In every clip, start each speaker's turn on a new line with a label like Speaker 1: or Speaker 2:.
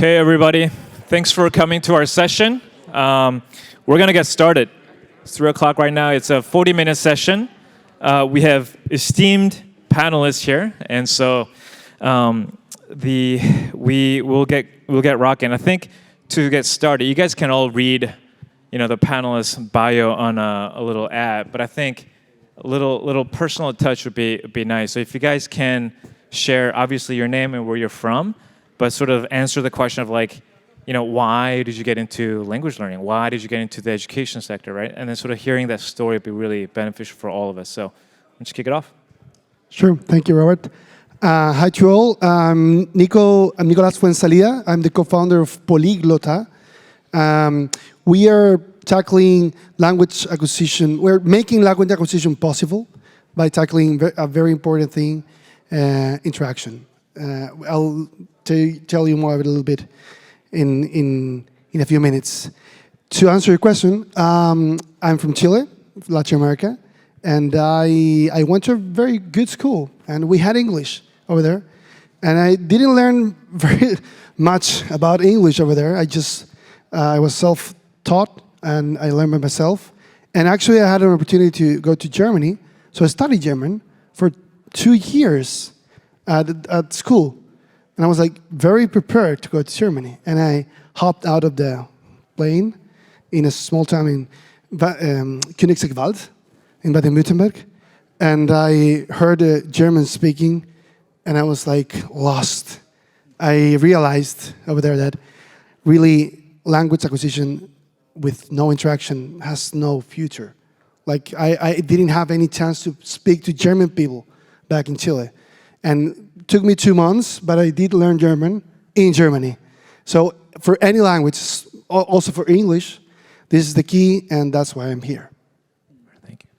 Speaker 1: Okay, everybody. Thanks for coming to our session. We're going to get started. It's 3 o'clock right now. It's a 40-minute session. We have esteemed panelists here, and so we'll get rocking. I think to get started, you guys can all read, the panelist bio on a little ad, but I think a little personal touch would be nice. So if you guys can share, obviously, your name and where you're from, but sort of answer the question of why did you get into language learning? Why did you get into the education sector, right? And then sort of hearing that story would be really beneficial for all of us. So why don't you kick it off?
Speaker 2: Sure. Thank you, Robert. Hi to all. I'm Nicolas Fuenzalida. I'm the co-founder of PoligLota. We are tackling language acquisition. We're making language acquisition possible by tackling a very important thing, interaction. I'll tell you more a little bit in a few minutes. To answer your question, I'm from Chile, Latin America, and I went to a very good school, and we had English over there. And I didn't learn very much about English over there. I was self-taught, and I learned by myself. And actually, I had an opportunity to go to Germany, so I studied German for 2 years at school. And I was very prepared to go to Germany. And I hopped out of the plane in a small town in Königsegwald in Baden-Württemberg. And I heard German speaking, and I was lost. I realized over there that really language acquisition with no interaction has no future. I didn't have any chance to speak to German people back in Chile. And it took me 2 months, but I did learn German in Germany. So for any language, also for English, this is the key, and that's why I'm here.
Speaker 1: Thank you.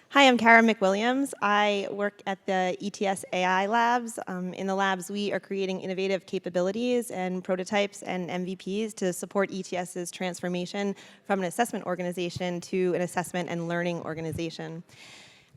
Speaker 3: Hi, I'm Mcwilliams. I work at the ETS AI labs. In the labs, we are creating innovative capabilities and prototypes and MVPs to support ETS's transformation from an assessment organization to an assessment and learning organization.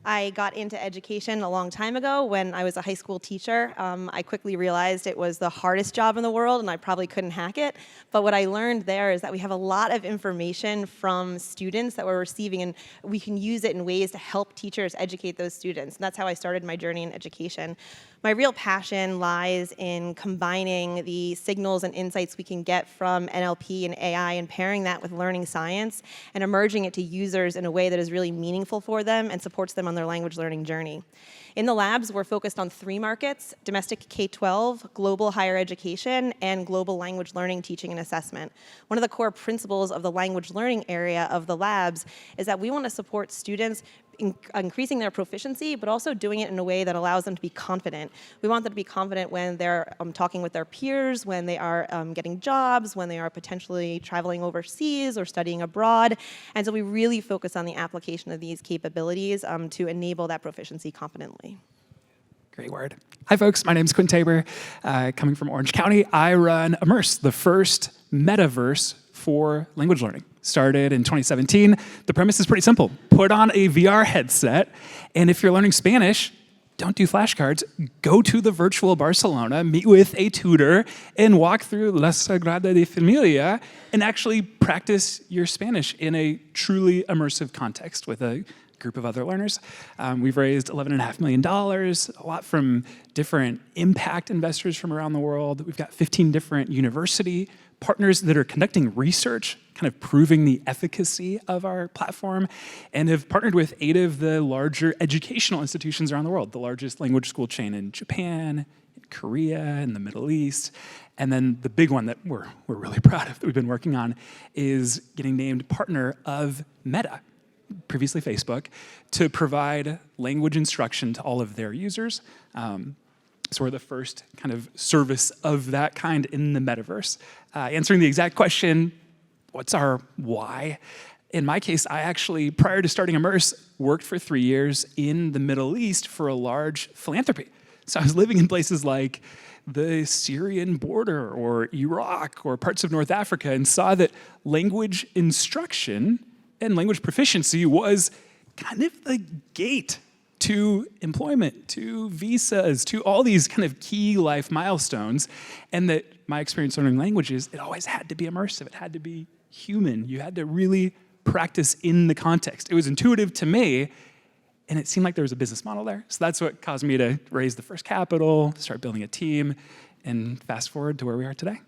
Speaker 3: I got into education a long time ago when I was a high school teacher. I quickly realized it was the hardest job in the world and I probably couldn't hack it. But what I learned there is that we have a lot of information from students that we're receiving, and we can use it in ways to help teachers educate those students. And that's how I started my journey in education. My real passion lies in combining the signals and insights we can get from NLP and AI and pairing that with learning science and emerging it to users in a way that is really meaningful for them and supports them on their language learning journey. In the labs, we're focused on 3 markets: domestic K-12, global higher education, and global language learning, teaching, and assessment. One of the core principles of the language learning area of the labs is that we want to support students increasing their proficiency, but also doing it in a way that allows them to be confident. We want them to be confident when they're talking with their peers, when they are getting jobs, when they are potentially traveling overseas or studying abroad. And so we really focus on the application of these capabilities to enable that proficiency confidently.
Speaker 4: Great word. Hi, folks. My name is Quintin Tabor, coming from Orange County. I run Immerse, the first metaverse for language learning. Started in 2017. The premise is pretty simple. Put on a VR headset, and if you're learning Spanish, don't do flashcards. Go to the virtual Barcelona, meet with a tutor, and walk through La Sagrada de Familia and actually practice your Spanish in a truly immersive context with a group of other learners. We've raised $11.5 million, a lot from different impact investors from around the world. We've got 15 different university partners that are conducting research, kind of proving the efficacy of our platform, and have partnered with 8 of the larger educational institutions around the world, the largest language school chain in Japan, in Korea, in the Middle East. And then the big one that we're really proud of that we've been working on is getting named partner of Meta, previously Facebook, to provide language instruction to all of their users. So we're the first kind of service of that kind in the metaverse. Answering the exact question, what's our why? In my case, I actually, prior to starting Immerse, worked for 3 years in the Middle East for a large philanthropy. So I was living in places like the Syrian border or Iraq or parts of North Africa and saw that language instruction and language proficiency was kind of the gate to employment, to visas, to all these kind of key life milestones. And that my experience learning languages, it always had to be immersive. It had to be human. You had to really practice in the context. It was intuitive to me, and it seemed like there was a business model there. So that's what caused me to raise the first capital, start building a team, and fast forward to where we are today.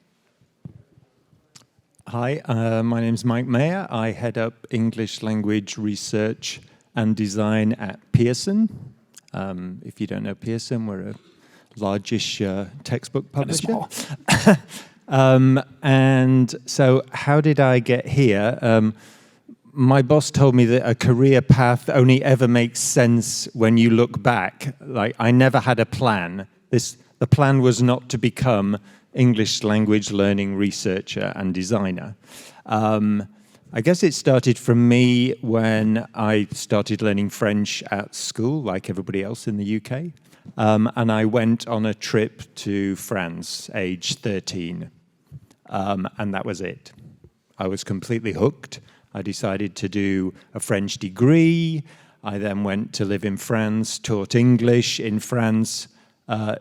Speaker 5: Hi, my name is Mike Mayer. I head up English language research and design at Pearson. If you don't know Pearson, we're a largish textbook publisher. And so how did I get here? My boss told me that a career path only ever makes sense when you look back. Like, I never had a plan. The plan was not to become English language learning researcher and designer. I guess it started from me when I started learning French at school, like everybody else in the UK. And I went on a trip to France, age 13. And that was it. I was completely hooked. I decided to do a French degree. I then went to live in France, taught English in France.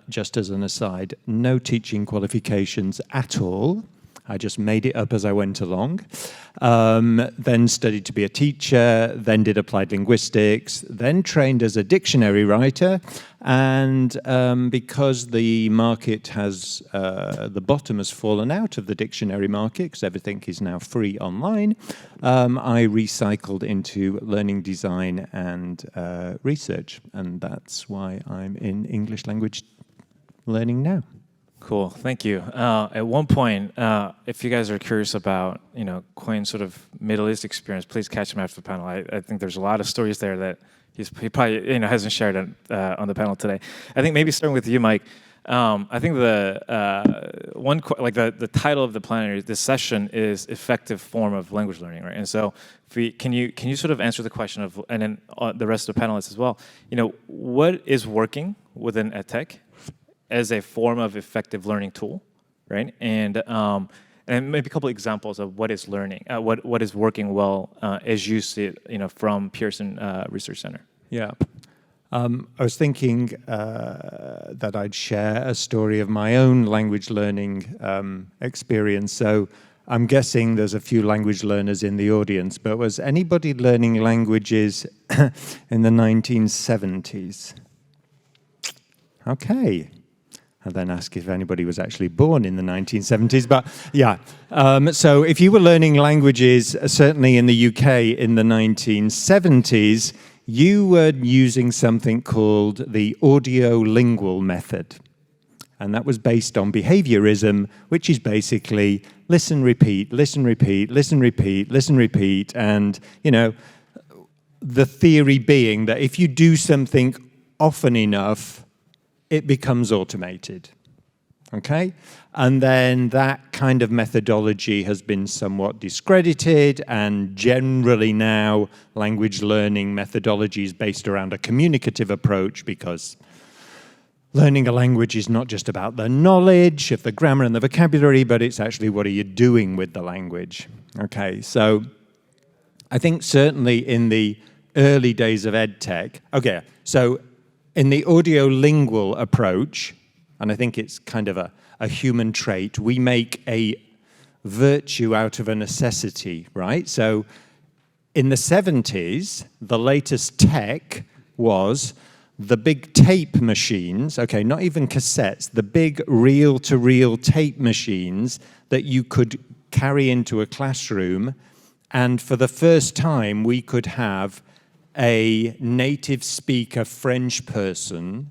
Speaker 5: Just as an aside, no teaching qualifications at all. I just made it up as I went along. Then studied to be a teacher, then did applied linguistics, then trained as a dictionary writer. And because the market has, the bottom has fallen out of the dictionary market, because everything is now free online, I recycled into learning design and research. And that's why I'm in English language learning now.
Speaker 1: Cool, thank you. At one point, if you guys are curious about, Quinn's sort of Middle East experience, please catch him after the panel. I think there's a lot of stories there that he probably hasn't shared on the panel today. I think maybe starting with you, Mike. I think the title of the plenary, this session is effective form of language learning, right? And so, can you sort of answer the question of, and then the rest of the panelists as well. What is working within EdTech as a form of effective learning tool, right? And maybe a couple examples of what is learning, what is working well as you see it, from Pearson Research Center.
Speaker 5: Yeah, I was thinking that I'd share a story of my own language learning experience. So I'm guessing there's a few language learners in the audience, but was anybody learning languages in the 1970s? Okay. I'll then ask if anybody was actually born in the 1970s, but yeah. So if you were learning languages, certainly in the UK in the 1970s, you were using something called the Audiolingual method. And that was based on behaviorism, which is basically listen, repeat, listen, repeat, listen, repeat, listen, repeat. And, the theory being that if you do something often enough, it becomes automated, okay? And then that kind of methodology has been somewhat discredited, and generally now language learning methodology is based around a communicative approach, because learning a language is not just about the knowledge of the grammar and the vocabulary, but it's actually what are you doing with the language, okay? So I think certainly in the early days of EdTech, okay, so in the audiolingual approach, and I think it's kind of a human trait, we make a virtue out of a necessity, right? So in the 70s, the latest tech was the big tape machines, okay, not even cassettes, the big reel-to-reel tape machines that you could carry into a classroom, and for the first time, we could have a native speaker French person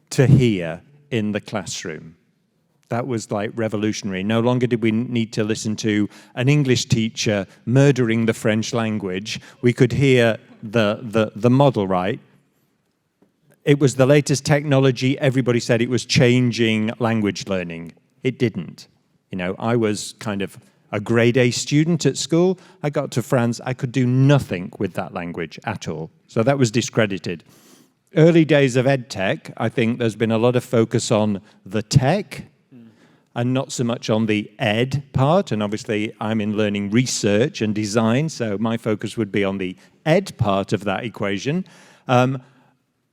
Speaker 5: to hear in the classroom. That was like revolutionary. No longer did we need to listen to an English teacher murdering the French language. We could hear the model, right? It was the latest technology. Everybody said it was changing language learning. It didn't. I was kind of a grade A student at school. I got to France, I could do nothing with that language at all. So that was discredited. Early days of EdTech, I think there's been a lot of focus on the tech and not so much on the ed part. And obviously I'm in learning research and design, so my focus would be on the ed part of that equation.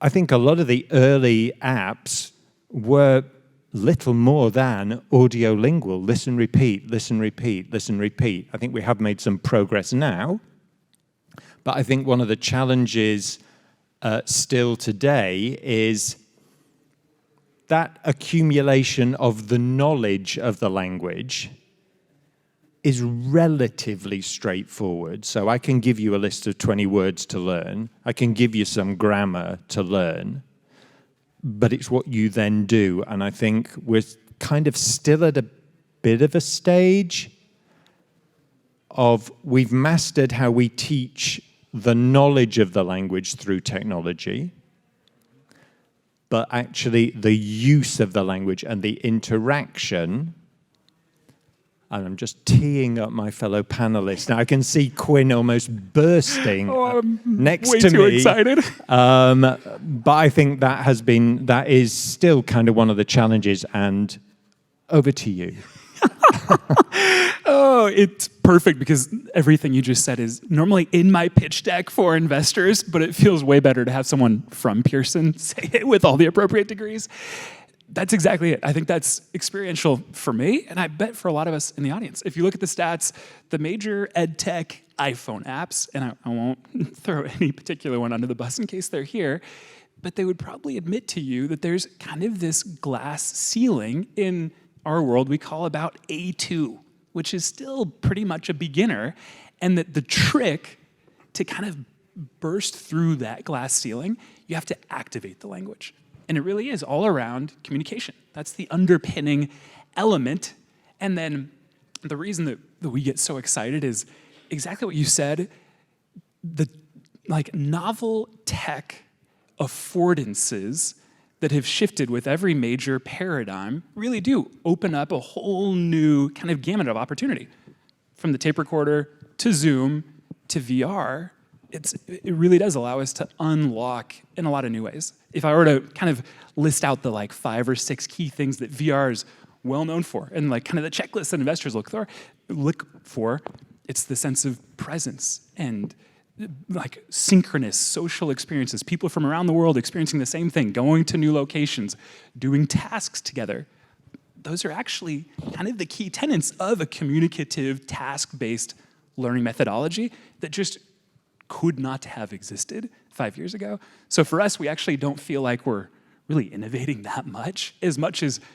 Speaker 5: I think a lot of the early apps were little more than audiolingual, listen, repeat, listen, repeat, listen, repeat. I think we have made some progress now, but I think one of the challenges still today is that accumulation of the knowledge of the language is relatively straightforward. So I can give you a list of 20 words to learn. I can give you some grammar to learn. But it's what you then do. And I think we're kind of still at a bit of a stage of we've mastered how we teach the knowledge of the language through technology, but actually the use of the language and the interaction. And I'm just teeing up my fellow panelists. Now I can see Quinn almost bursting next to me.
Speaker 4: Way too excited.
Speaker 5: But I think that is still kind of one of the challenges. And over to you.
Speaker 4: Oh, it's perfect because everything you just said is normally in my pitch deck for investors, but it feels way better to have someone from Pearson say it with all the appropriate degrees. That's exactly it. I think that's experiential for me, and I bet for a lot of us in the audience. If you look at the stats, the major ed tech iPhone apps, and I won't throw any particular one under the bus in case they're here, but they would probably admit to you that there's kind of this glass ceiling in our world we call about A2, which is still pretty much a beginner, and that the trick to kind of burst through that glass ceiling, you have to activate the language. And it really is all around communication. That's the underpinning element. And then the reason that we get so excited is exactly what you said. The novel tech affordances that have shifted with every major paradigm really do open up a whole new kind of gamut of opportunity. From the tape recorder to Zoom to VR, it really does allow us to unlock in a lot of new ways. If I were to kind of list out the 5 or 6 key things that VR is well known for, and kind of the checklist that investors look for, it's the sense of presence and synchronous social experiences, people from around the world experiencing the same thing, going to new locations, doing tasks together. Those are actually kind of the key tenets of a communicative, task-based learning methodology that just could not have existed 5 years ago. So for us, we actually don't feel like we're really innovating that much as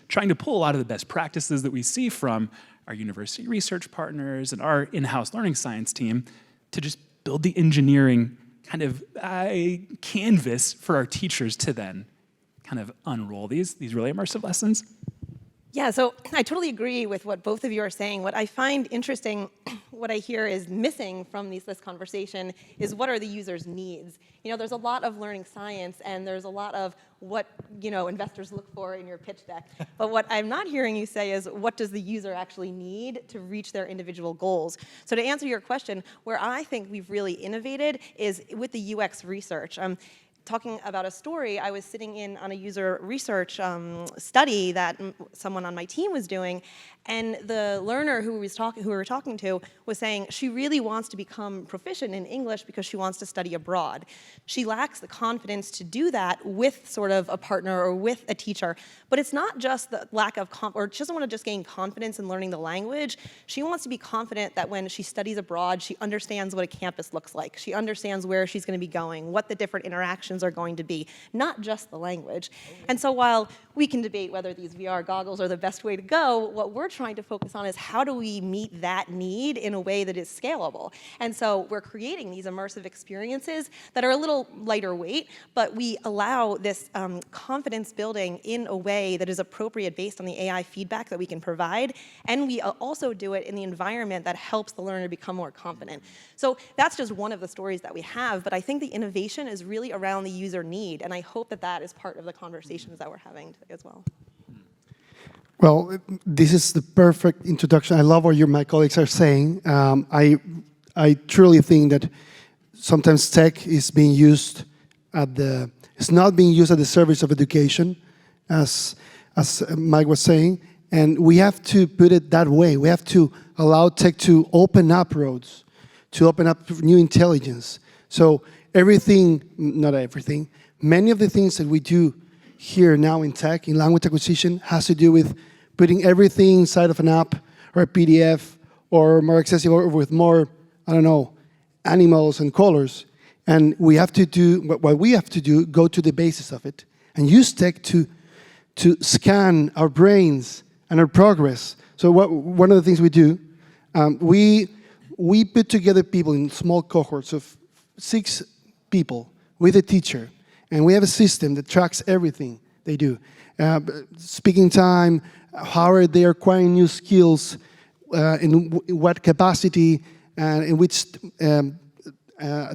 Speaker 4: trying to pull a lot of the best practices that we see from our university research partners and our in-house learning science team to just build the engineering kind of canvas for our teachers to then kind of unroll these really immersive lessons.
Speaker 3: Yeah, so I totally agree with what both of you are saying. What I find interesting, what I hear is missing from this conversation is what are the user's needs? There's a lot of learning science and there's a lot of what, investors look for in your pitch deck. But what I'm not hearing you say is what does the user actually need to reach their individual goals? So to answer your question, where I think we've really innovated is with the UX research. Talking about a story, I was sitting in on a user research study that someone on my team was doing, and the learner who we were talking to was saying she really wants to become proficient in English because she wants to study abroad. She lacks the confidence to do that with sort of a partner or with a teacher, but it's not just the lack of or she doesn't want to just gain confidence in learning the language. She wants to be confident that when she studies abroad, she understands what a campus looks like. She understands where she's going to be going, what the different interactions are going to be, not just the language. And so while we can debate whether these VR goggles are the best way to go, what we're trying to focus on is how do we meet that need in a way that is scalable. And so we're creating these immersive experiences that are a little lighter weight, but we allow this confidence building in a way that is appropriate based on the AI feedback that we can provide. And we also do it in the environment that helps the learner become more confident. So that's just one of the stories that we have, but I think the innovation is really around the user need, and I hope that that is part of the conversations that we're having today as well.
Speaker 2: Well, this is the perfect introduction. I love what my colleagues are saying. I truly think that sometimes tech is being used it's not being used at the service of education, as Mike was saying, and we have to put it that way. We have to allow tech to open up roads, to open up new intelligence. So everything, not everything, many of the things that we do here now in tech, in language acquisition, has to do with putting everything inside of an app or a PDF or more accessible or with more, I don't know, animals and colors. And we have to do, what we have to do, go to the basis of it and use tech to scan our brains and our progress. So one of the things we do, we put together people in small cohorts of 6 people with a teacher, and we have a system that tracks everything they do. Speaking time, how are they acquiring new skills, in what capacity, and in which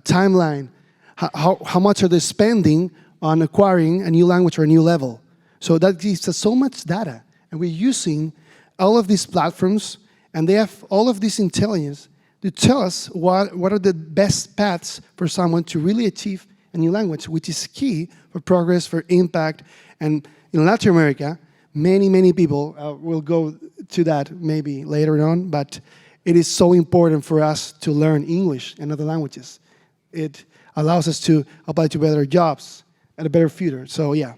Speaker 2: timeline, how much are they spending on acquiring a new language or a new level. So that gives us so much data, and we're using all of these platforms, and they have all of this intelligence to tell us what are the best paths for someone to really achieve a new language, which is key for progress, for impact. And in Latin America, many people, will go to that maybe later on, but it is so important for us to learn English and other languages. It allows us to apply to better jobs and a better future. So yeah,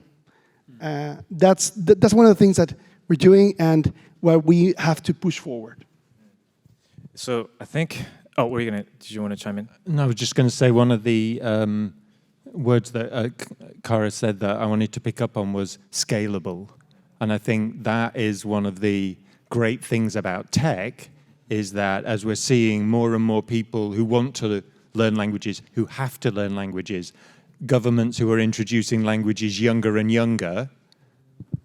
Speaker 2: that's one of the things that we're doing and what we have to push forward.
Speaker 1: So I think, did you want to chime in?
Speaker 5: No, I was just going to say one of the words that Cara said that I wanted to pick up on was scalable. And I think that is one of the great things about tech, is that as we're seeing more and more people who want to learn languages, who have to learn languages, governments who are introducing languages younger and younger,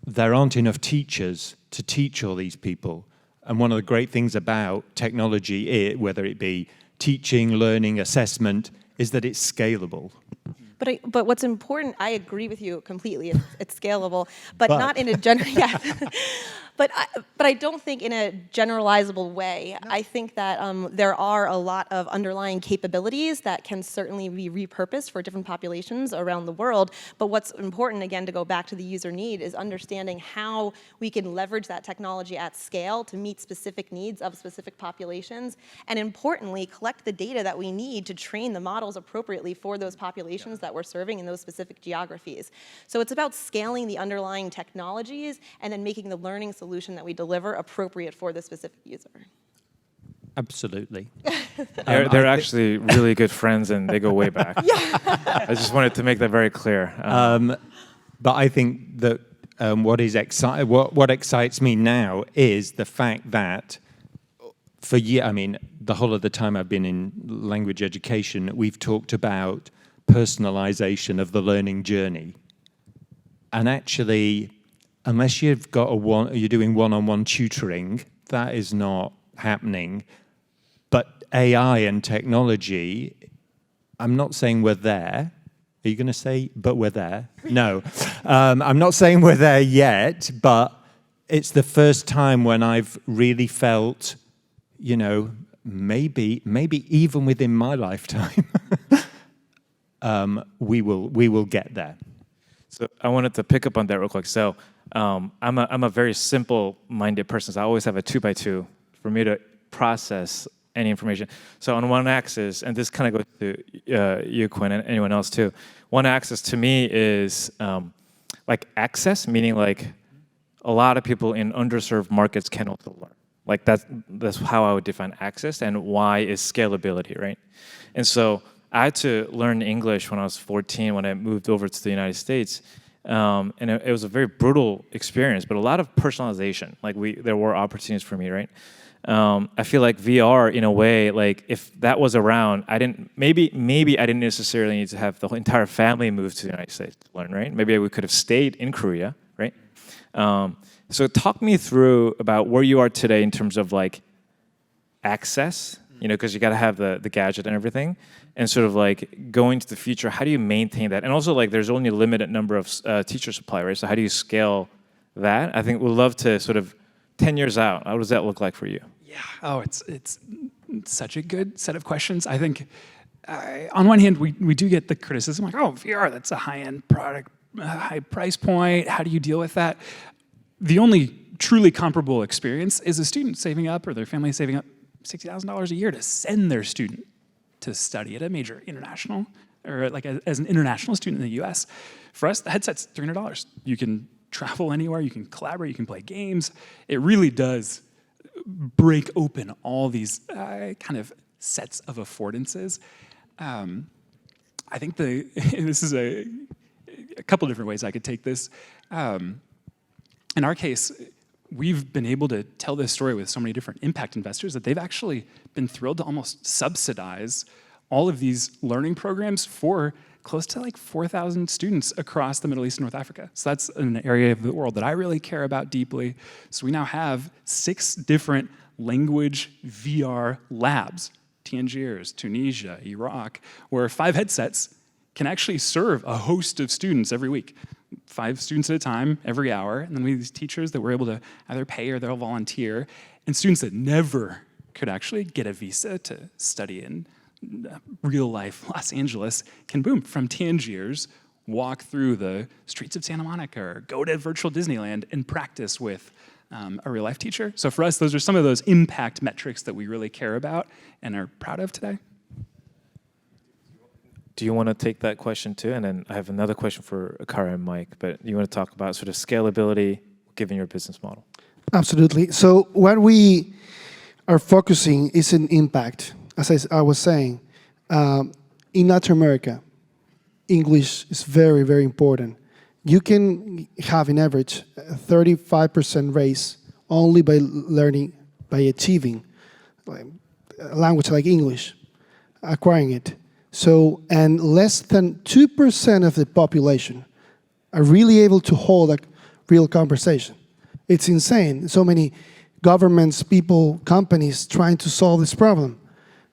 Speaker 5: there aren't enough teachers to teach all these people. And one of the great things about technology, whether it be teaching, learning, assessment, is that it's scalable.
Speaker 3: But what's important, I agree with you completely. It's scalable, but not in a But I don't think in a generalizable way. No. I think that there are a lot of underlying capabilities that can certainly be repurposed for different populations around the world. But what's important, again, to go back to the user need, is understanding how we can leverage that technology at scale to meet specific needs of specific populations, and importantly, collect the data that we need to train the models appropriately for those populations that we're serving in those specific geographies. So it's about scaling the underlying technologies and then making the learning solution that we deliver appropriate for the specific user.
Speaker 5: Absolutely.
Speaker 1: They're actually really good friends, and they go way back. Yeah. I just wanted to make that very clear.
Speaker 5: But I think that what excites me now is the fact that the whole of the time I've been in language education, we've talked about personalization of the learning journey. And actually, unless you're doing one-on-one tutoring, that is not happening. But AI and technology, I'm not saying we're there. Are you going to say, but we're there? No. I'm not saying we're there yet, but it's the first time when I've really felt, maybe even within my lifetime, we will get there.
Speaker 1: So I wanted to pick up on that real quick. So I'm a very simple-minded person. So I always have a 2x2 for me to process any information. So on one axis, and this kind of goes to you, Quinn, and anyone else too. One axis to me is like access, meaning like a lot of people in underserved markets can also learn. Like that's how I would define access, and Y is scalability, right? And so I had to learn English when I was 14 when I moved over to the United States. And it was a very brutal experience, but a lot of personalization. Like there were opportunities for me, right? I feel like VR, in a way, like if that was around, maybe I didn't necessarily need to have the whole entire family move to the United States to learn, right? Maybe we could have stayed in Korea, right? So talk me through about where you are today in terms of like access, because you got to have the gadget and everything, and sort of like going to the future, how do you maintain that? And also like there's only a limited number of teacher supply, right? So how do you scale that? I think we'd love to sort of 10 years out, how does that look like for you?
Speaker 4: Yeah, it's such a good set of questions. I think on one hand, we do get the criticism like, VR, that's a high-end product, high price point. How do you deal with that? The only truly comparable experience is a student saving up or their family saving up $60,000 a year to send their student to study at a major international or like as an international student in the US, for us, the headset's $300. You can travel anywhere, you can collaborate, you can play games. It really does break open all these kind of sets of affordances. I think this is a couple different ways I could take this. In our case, we've been able to tell this story with so many different impact investors that they've actually been thrilled to almost subsidize all of these learning programs for close to like 4,000 students across the Middle East and North Africa. So that's an area of the world that I really care about deeply. So we now have 6 different language VR labs, Tangiers, Tunisia, Iraq, where 5 headsets can actually serve a host of students every week. 5 students at a time, every hour, and then we have these teachers that we're able to either pay or they'll volunteer, and students that never could actually get a visa to study in real-life Los Angeles can, boom, from Tangiers, walk through the streets of Santa Monica or go to virtual Disneyland and practice with a real-life teacher. So for us, those are some of those impact metrics that we really care about and are proud of today.
Speaker 1: Do you want to take that question too? And then I have another question for Akara and Mike, but you want to talk about sort of scalability given your business model?
Speaker 2: Absolutely. So what we are focusing is in impact. As I was saying, in Latin America, English is very, very important. You can have, in average, a 35% raise only by learning, by achieving a language like English, acquiring it. So, and less than 2% of the population are really able to hold a real conversation. It's insane. So many governments, people, companies trying to solve this problem.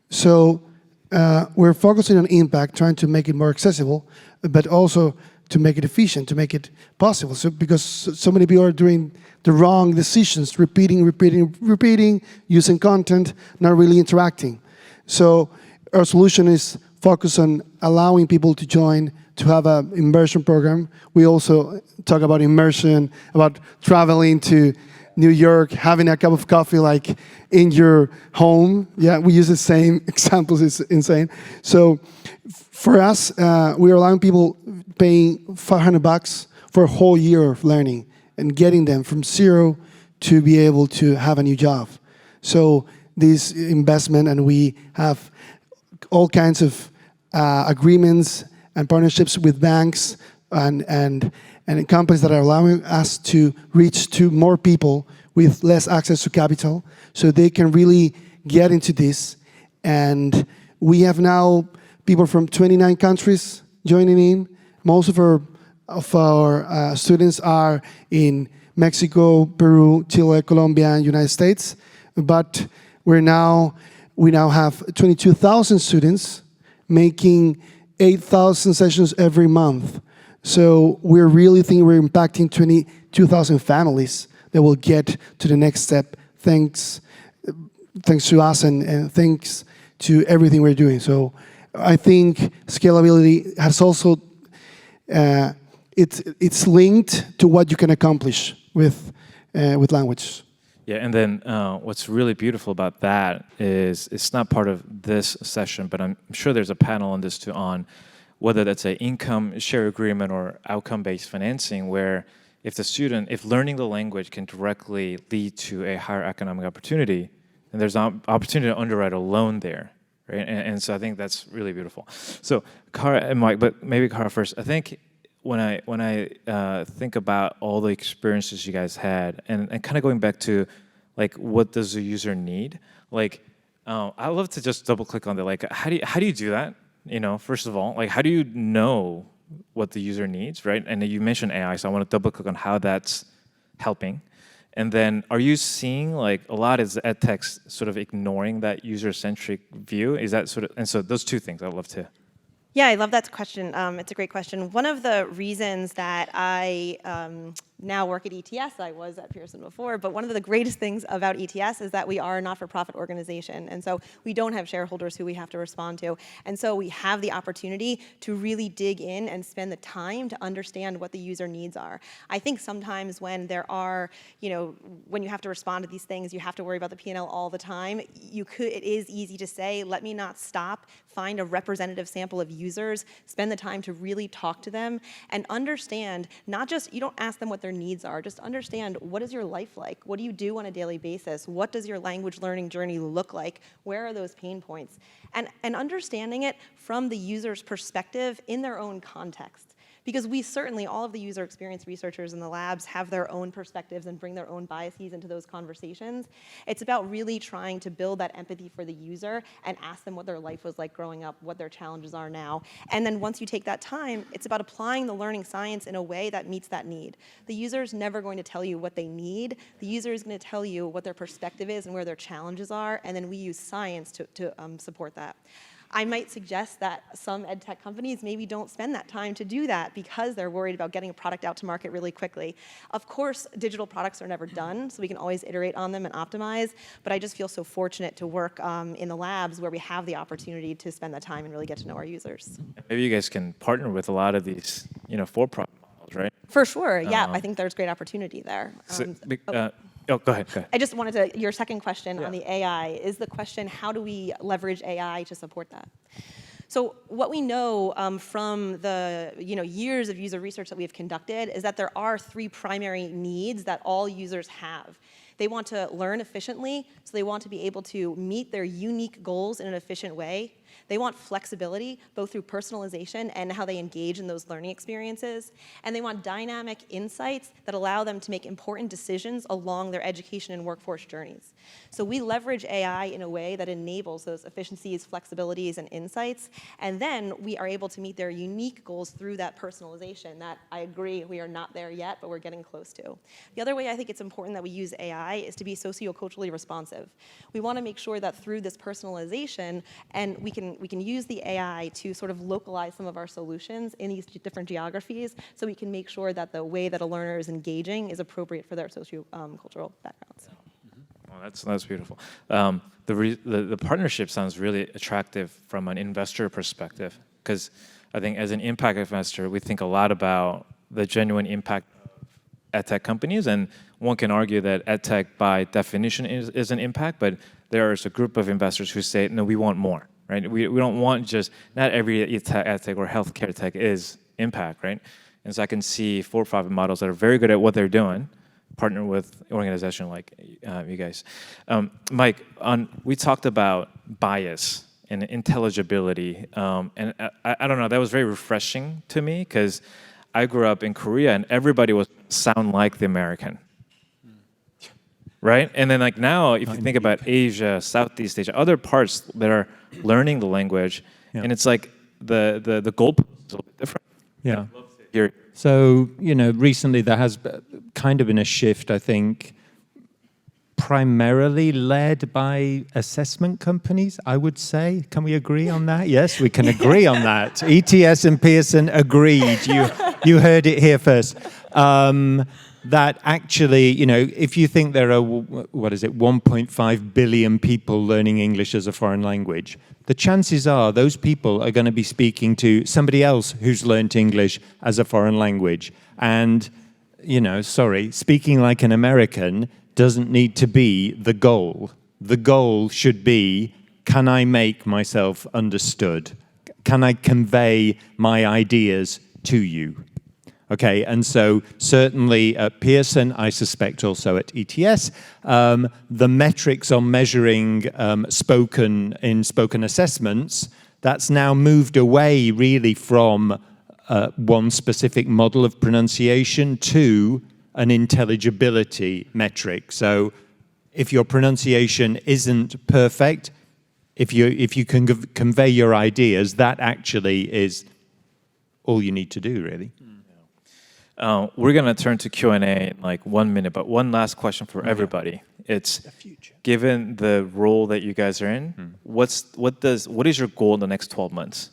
Speaker 2: So we're focusing on impact, trying to make it more accessible, but also to make it efficient, to make it possible. So because so many people are doing the wrong decisions, repeating, using content, not really interacting. So our solution is focus on allowing people to join, to have an immersion program. We also talk about immersion, about traveling to New York, having a cup of coffee like in your home. Yeah, we use the same examples, it's insane. So for us, we're allowing people paying $500 for a whole year of learning and getting them from zero to be able to have a new job. So this investment, and we have all kinds of agreements and partnerships with banks and companies that are allowing us to reach to more people with less access to capital, so they can really get into this. And we have now people from 29 countries joining in. Most of our students are in Mexico, Peru, Chile, Colombia, and United States. But we now have 22,000 students making 8,000 sessions every month. So we're really thinking we're impacting 22,000 families that will get to the next step thanks to us and thanks to everything we're doing. So I think scalability has also, it's linked to what you can accomplish with language.
Speaker 1: Yeah, and then what's really beautiful about that is it's not part of this session, but I'm sure there's a panel on this too, on whether that's an income share agreement or outcome-based financing, where if learning the language can directly lead to a higher economic opportunity, then there's an opportunity to underwrite a loan there, right? And so I think that's really beautiful. So Kara and Mike, but maybe Kara first. I think when I think about all the experiences you guys had, and kind of going back to like what does the user need, like I love to just double click on that. Like how do you do that? You know, first of all, like how do you know what the user needs, right? And you mentioned AI, so I want to double click on how that's helping. And then are you seeing like a lot is edtech sort of ignoring that user-centric view? Is that sort of, and so those two things I'd love to.
Speaker 3: Yeah, I love that question. It's a great question. One of the reasons that I now work at ETS. I was at Pearson before, but one of the greatest things about ETS is that we are a not-for-profit organization, and so we don't have shareholders who we have to respond to, and so we have the opportunity to really dig in and spend the time to understand what the user needs are. I think sometimes when there are, when you have to respond to these things, you have to worry about the P&L all the time. It is easy to say, let me not stop, find a representative sample of users, spend the time to really talk to them, and understand, not just, you don't ask them what their needs are, just understand, what is your life like? What do you do on a daily basis? What does your language learning journey look like? Where are those pain points? And understanding it from the user's perspective in their own context. Because we certainly, all of the user experience researchers in the labs have their own perspectives and bring their own biases into those conversations. It's about really trying to build that empathy for the user and ask them what their life was like growing up, what their challenges are now. And then once you take that time, it's about applying the learning science in a way that meets that need. The user is never going to tell you what they need. The user is going to tell you what their perspective is and where their challenges are, and then we use science to support that. I might suggest that some ed tech companies maybe don't spend that time to do that because they're worried about getting a product out to market really quickly. Of course, digital products are never done, so we can always iterate on them and optimize, but I just feel so fortunate to work in the labs where we have the opportunity to spend that time and really get to know our users.
Speaker 1: Maybe you guys can partner with a lot of these, for-profit models, right?
Speaker 3: For sure, yeah, I think there's great opportunity there.
Speaker 1: Go ahead.
Speaker 3: I just wanted to, your second question on the AI is the question, how do we leverage AI to support that? So what we know from the years of user research that we've conducted is that there are 3 primary needs that all users have. They want to learn efficiently, so they want to be able to meet their unique goals in an efficient way. They want flexibility, both through personalization and how they engage in those learning experiences. And they want dynamic insights that allow them to make important decisions along their education and workforce journeys. So we leverage AI in a way that enables those efficiencies, flexibilities, and insights. And then we are able to meet their unique goals through that personalization that I agree we are not there yet, but we're getting close to. The other way I think it's important that we use AI is to be socioculturally responsive. We want to make sure that through this personalization, and we can use the AI to sort of localize some of our solutions in these different geographies, so we can make sure that the way that a learner is engaging is appropriate for their sociocultural backgrounds.
Speaker 1: Well, that's beautiful. The partnership sounds really attractive from an investor perspective, because I think as an impact investor, we think a lot about the genuine impact of edtech companies, and one can argue that edtech by definition is an impact, but there is a group of investors who say, no, we want more, right? We don't want just, not every edtech or healthcare tech is impact, right? And so I can see for-profit models that are very good at what they're doing, partner with an organization like you guys. Mike, we talked about bias and intelligibility, and I don't know, that was very refreshing to me, because I grew up in Korea and everybody would sound like the American, right? And then like now, if you think about Asia, Southeast Asia, other parts that are learning the language, and it's like the goalpost is a little bit different.
Speaker 5: Yeah. So, recently there has kind of been a shift, I think, primarily led by assessment companies, I would say. Can we agree on that? Yes, we can agree on that. ETS and Pearson agreed. You heard it here first. That actually, if you think there are, 1.5 billion people learning English as a foreign language, the chances are those people are going to be speaking to somebody else who's learned English as a foreign language. And, speaking like an American doesn't need to be the goal. The goal should be, can I make myself understood? Can I convey my ideas to you? Okay, and so certainly at Pearson, I suspect also at ETS, the metrics on measuring spoken assessments, that's now moved away really from one specific model of pronunciation to an intelligibility metric. So if your pronunciation isn't perfect, if you can convey your ideas, that actually is all you need to do, really.
Speaker 1: We're going to turn to Q&A in like 1 minute, but one last question for everybody. It's, given the role that you guys are in, what is your goal in the next 12 months?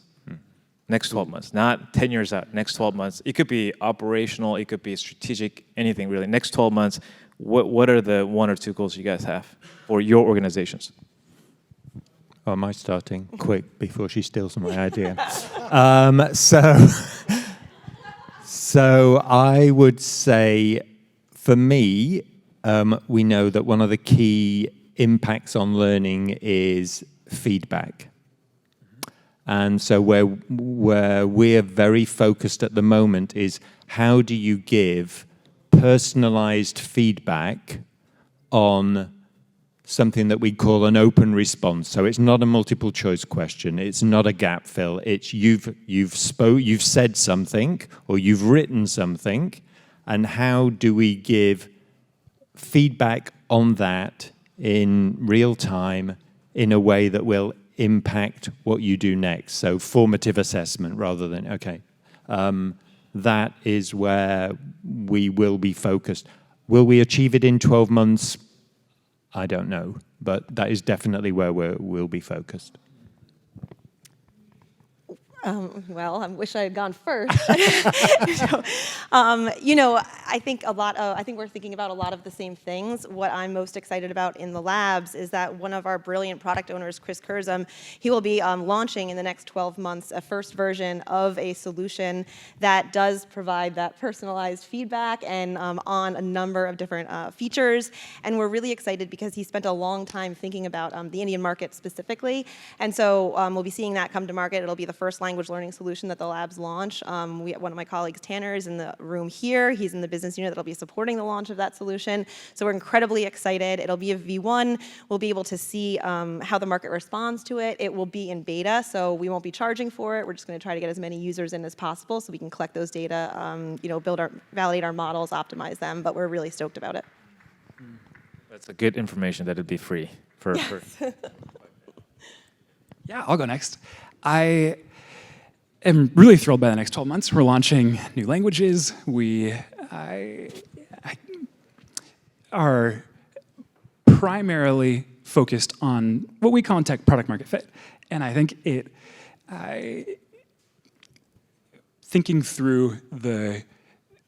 Speaker 1: Next 12 months, not 10 years out, next 12 months. It could be operational, it could be strategic, anything really. Next 12 months, what are the 1 or 2 goals you guys have for your organizations?
Speaker 5: Oh, am I starting quick before she steals my idea? So I would say, for me, we know that one of the key impacts on learning is feedback. And so where we're very focused at the moment is how do you give personalized feedback on something that we call an open response. So it's not a multiple choice question. It's not a gap fill. It's you've said something or you've written something, and how do we give feedback on that in real time in a way that will impact what you do next? So formative assessment rather than, okay, that is where we will be focused. Will we achieve it in 12 months? I don't know, but that is definitely where we'll be focused.
Speaker 3: Well, I wish I had gone first. So, I think we're thinking about a lot of the same things. What I'm most excited about in the labs is that one of our brilliant product owners, Chris Kurzum, he will be launching in the next 12 months a first version of a solution that does provide that personalized feedback and on a number of different features. And we're really excited because he spent a long time thinking about the Indian market specifically. And so we'll be seeing that come to market. It'll be the first language learning solution that the labs launch. One of my colleagues, Tanner, is in the room here. He's in the business unit that'll be supporting the launch of that solution. So we're incredibly excited. It'll be a V1. We'll be able to see how the market responds to it. It will be in beta, so we won't be charging for it. We're just going to try to get as many users in as possible so we can collect those data, validate our models, optimize them, but we're really stoked about it.
Speaker 1: That's a good information that it'd be free for.
Speaker 4: Yeah, I'll go next. I am really thrilled by the next 12 months. We're launching new languages. We are primarily focused on what we call in tech product market fit. And I think thinking through the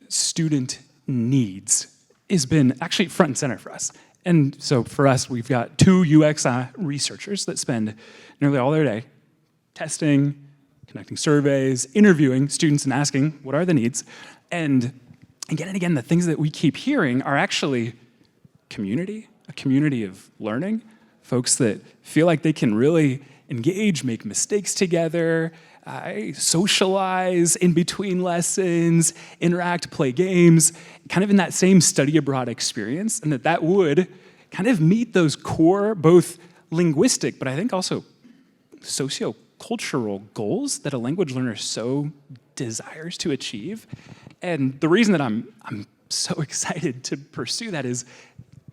Speaker 4: student needs has been actually front and center for us. And so for us, we've got 2 UX researchers that spend nearly all their day testing, conducting surveys, interviewing students and asking, what are the needs? And again and again, the things that we keep hearing are actually community, a community of learning, folks that feel like they can really engage, make mistakes together, socialize in between lessons, interact, play games, kind of in that same study abroad experience, and that would kind of meet those core, both linguistic, but I think also socio-cultural goals that a language learner so desires to achieve. And the reason that I'm so excited to pursue that is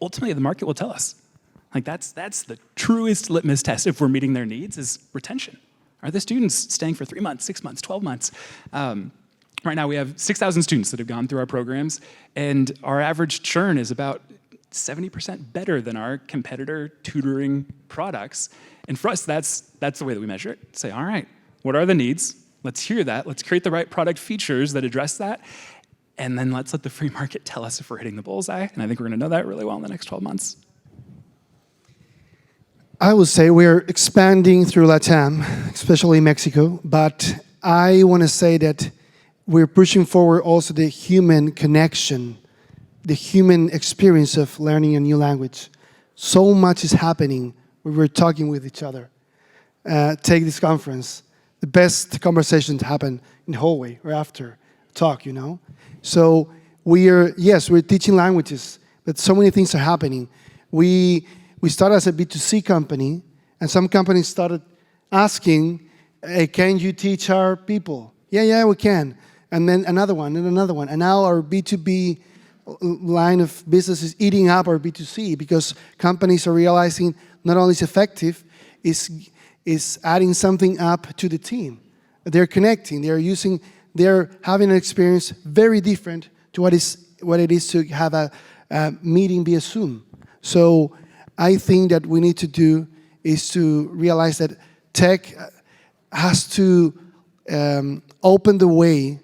Speaker 4: ultimately the market will tell us. Like that's the truest litmus test if we're meeting their needs is retention. Are the students staying for 3 months, 6 months, 12 months? Right now we have 6,000 students that have gone through our programs, and our average churn is about 70% better than our competitor tutoring products. And for us, that's the way that we measure it. Say, all right, what are the needs? Let's hear that. Let's create the right product features that address that. And then let's let the free market tell us if we're hitting the bullseye. And I think we're going to know that really well in the next 12 months.
Speaker 2: I would say we're expanding through LATAM, especially Mexico, but I want to say that we're pushing forward also the human connection, the human experience of learning a new language. So much is happening when we're talking with each other. Take this conference. The best conversations happen in the hallway or after talk, So we're teaching languages, but so many things are happening. We started as a B2C company, and some companies started asking, hey, can you teach our people? Yeah, we can. And then another one, and another one. And now our B2B line of business is eating up our B2C because companies are realizing not only it's effective, is adding something up to the team. They're connecting, they're having an experience very different to what it is to have a meeting via Zoom. So I think that we need to do is to realize that tech has to open the way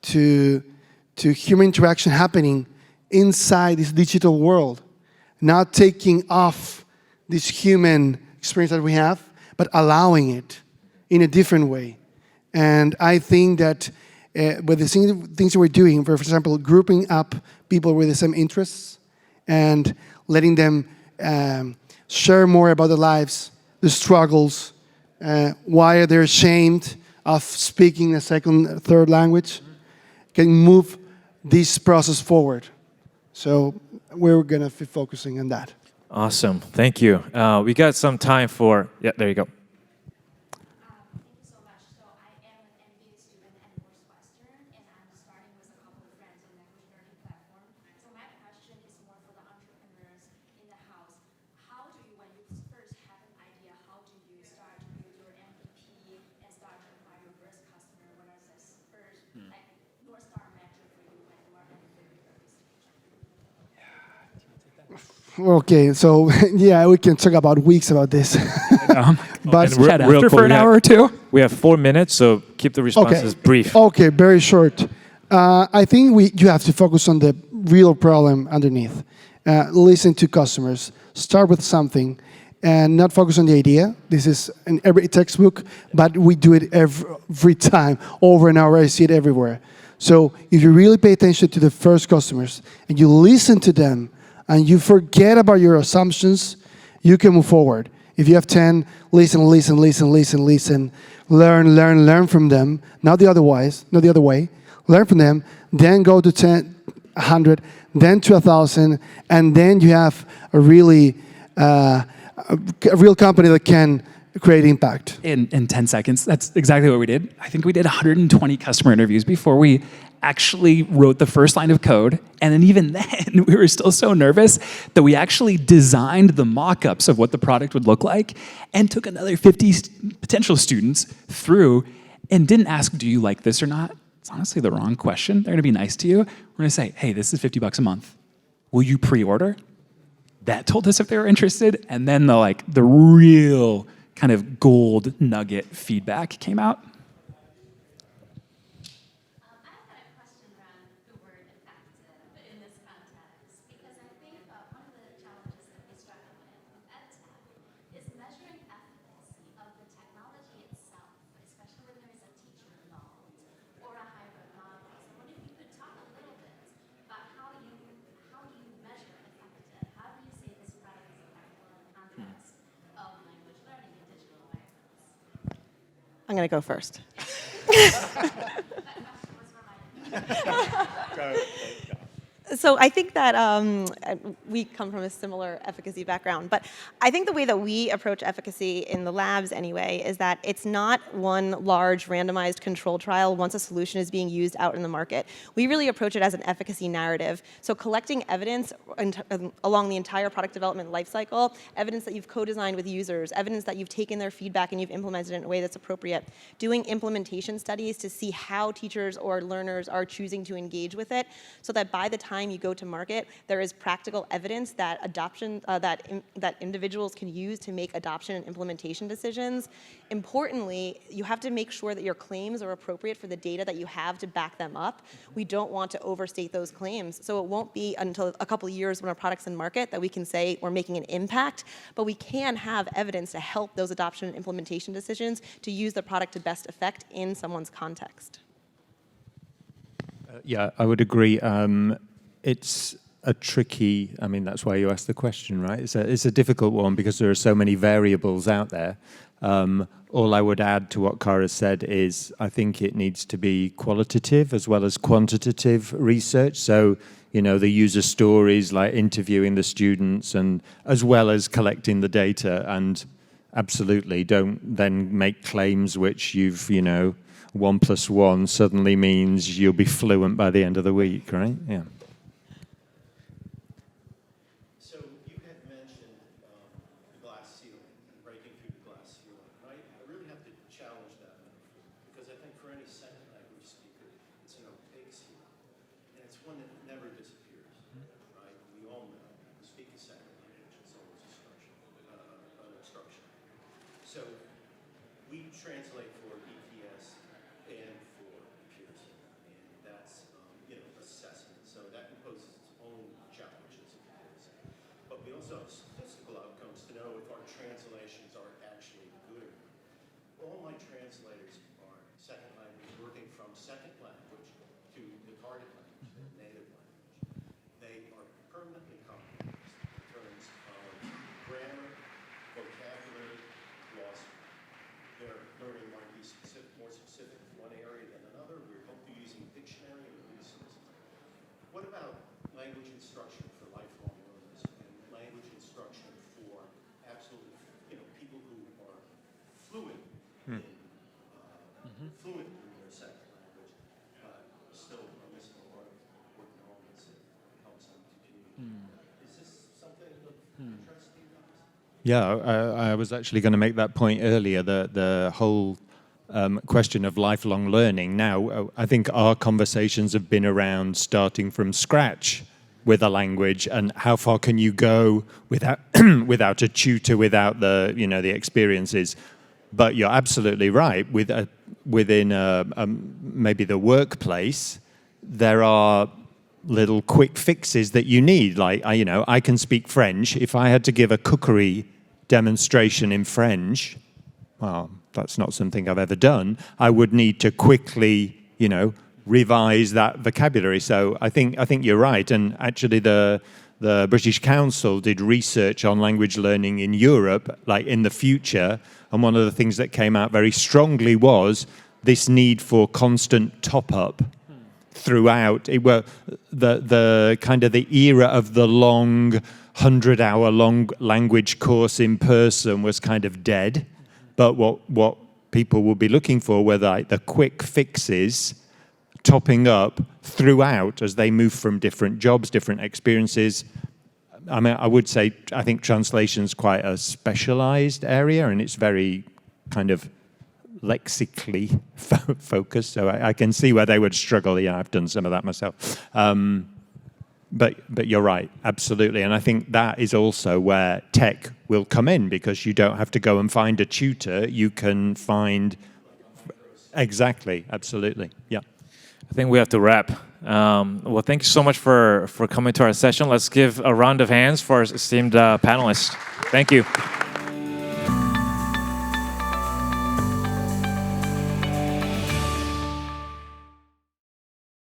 Speaker 2: to human interaction happening inside this digital world, not taking off this human experience that we have, but allowing it in a different way. And I think that with the things that we're doing, for example, grouping up people with the same interests and letting them share more about their lives, the struggles, why they're ashamed of speaking a second, third language, can move this process forward. So we're going to be focusing on that.
Speaker 1: Awesome. Thank you. We got some time for, yeah, there you go.
Speaker 6: Thank you so much. So I am an MBA student at Northwestern, and I'm starting with a couple of friends on language learning platform. So my question is more for the entrepreneurs in the house. How do you, when you first have an idea, how do you start with your MVP and start to acquire your first customer? What are the first, like, North Star metric for you when you are at a very early stage?
Speaker 2: Okay, so yeah, we can talk about weeks about this. But
Speaker 1: And
Speaker 4: Chat
Speaker 1: real
Speaker 4: after
Speaker 1: quick,
Speaker 4: for an hour or two.
Speaker 1: We have 4 minutes, so keep the responses brief.
Speaker 2: Okay, very short. I think you have to focus on the real problem underneath. Listen to customers. Start with something, and not focus on the idea. This is in every textbook, but we do it every time, over and over. I see it everywhere. So if you really pay attention to the first customers and you listen to them, and you forget about your assumptions, you can move forward. If you have 10, listen, learn from them, not the other way. Learn from them, then go to 10, 100, then to 1,000, and then you have a really a real company that can create impact.
Speaker 4: In 10 seconds, that's exactly what we did. I think we did 120 customer interviews before we actually wrote the first line of code. And then even then, we were still so nervous that we actually designed the mock-ups of what the product would look like and took another 50 potential students through and didn't ask, do you like this or not? It's honestly the wrong question. They're gonna be nice to you. We're gonna say, hey, this is $50 a month. Will you pre-order? That told us if they were interested. And then the real kind of gold nugget feedback came out.
Speaker 6: I've got a question around the word effective in this context, because I think one of the challenges that we struggle with EdTech is measuring efficacy of the technology itself, especially when there is a teacher involved or a hybrid model. So what if you could talk a little bit about how do you measure effective? How do you say this product is effective in the context of language learning in digital environments?
Speaker 3: I'm going to go first. So I think that we come from a similar efficacy background, but I think the way that we approach efficacy in the labs anyway is that it's not one large randomized control trial once a solution is being used out in the market. We really approach it as an efficacy narrative. So collecting evidence along the entire product development lifecycle, evidence that you've co-designed with users, evidence that you've taken their feedback and you've implemented it in a way that's appropriate, doing implementation studies to see how teachers or learners are choosing to engage with it, so that by the time you go to market, there is practical evidence that adoption, that individuals can use to make adoption and implementation decisions. Importantly, you have to make sure that your claims are appropriate for the data that you have to back them up. We don't want to overstate those claims. So it won't be until a couple of years when our product's in market that we can say we're making an impact, but we can have evidence to help those adoption and implementation decisions to use the product to best effect in someone's context.
Speaker 5: Yeah, I would agree. It's a tricky, I mean, that's why you asked the question, right? It's a difficult one because there are so many variables out there. All I would add to what Cara said is I think it needs to be qualitative as well as quantitative research. So, you know, the user stories, like interviewing the students, and as well as collecting the data. And absolutely, don't then make claims which you've, 1 + 1 suddenly means you'll be fluent by the end of the week, right? Yeah.
Speaker 7: So you had mentioned the glass ceiling, breaking through the glass ceiling, right? I really have to challenge that metaphor because I think for any second language speaker, it's an opaque ceiling, and it's one that never disappears, right? We all know to speak a second language, it's always an obstruction. So we translate for ETS statistical outcomes to know if our translations are actually good. All my translators are second language, working from second language to the target language, the native language. They are permanently compromised in terms of grammar, vocabulary, glossary. Their learning might be more specific in one area than another. We hope they're using dictionary and resources. What about language instruction for lifelong learners and language instruction for absolutely, people who are fluent in fluent in their second language, but still are missing a lot of important elements that helps them to communicate. Is this something of interest to you guys?
Speaker 5: Yeah, I was actually going to make that point earlier, the whole question of lifelong learning. Now, I think our conversations have been around starting from scratch with a language and how far can you go without without a tutor, without the experiences. But you're absolutely right. Within maybe the workplace, there are little quick fixes that you need. Like I can speak French. If I had to give a cookery demonstration in French, well, that's not something I've ever done. I would need to quickly, revise that vocabulary. So I think you're right. And actually, the British Council did research on language learning in Europe, like in the future. And one of the things that came out very strongly was this need for constant top-up throughout. The kind of the era of the long 100-hour-long language course in Pearson was kind of dead. But what people will be looking for were the quick fixes, topping up throughout as they move from different jobs, different experiences. I mean, I would say I think translation's quite a specialized area, and it's very kind of lexically focused. So I can see where they would struggle. Yeah, I've done some of that myself. But you're right, absolutely. And I think that is also where tech will come in, because you don't have to go and find a tutor. You can find... Exactly, absolutely, yeah.
Speaker 1: I think we have to wrap. Well, thank you so much for coming to our session. Let's give a round of hands for our esteemed panelists. Thank you.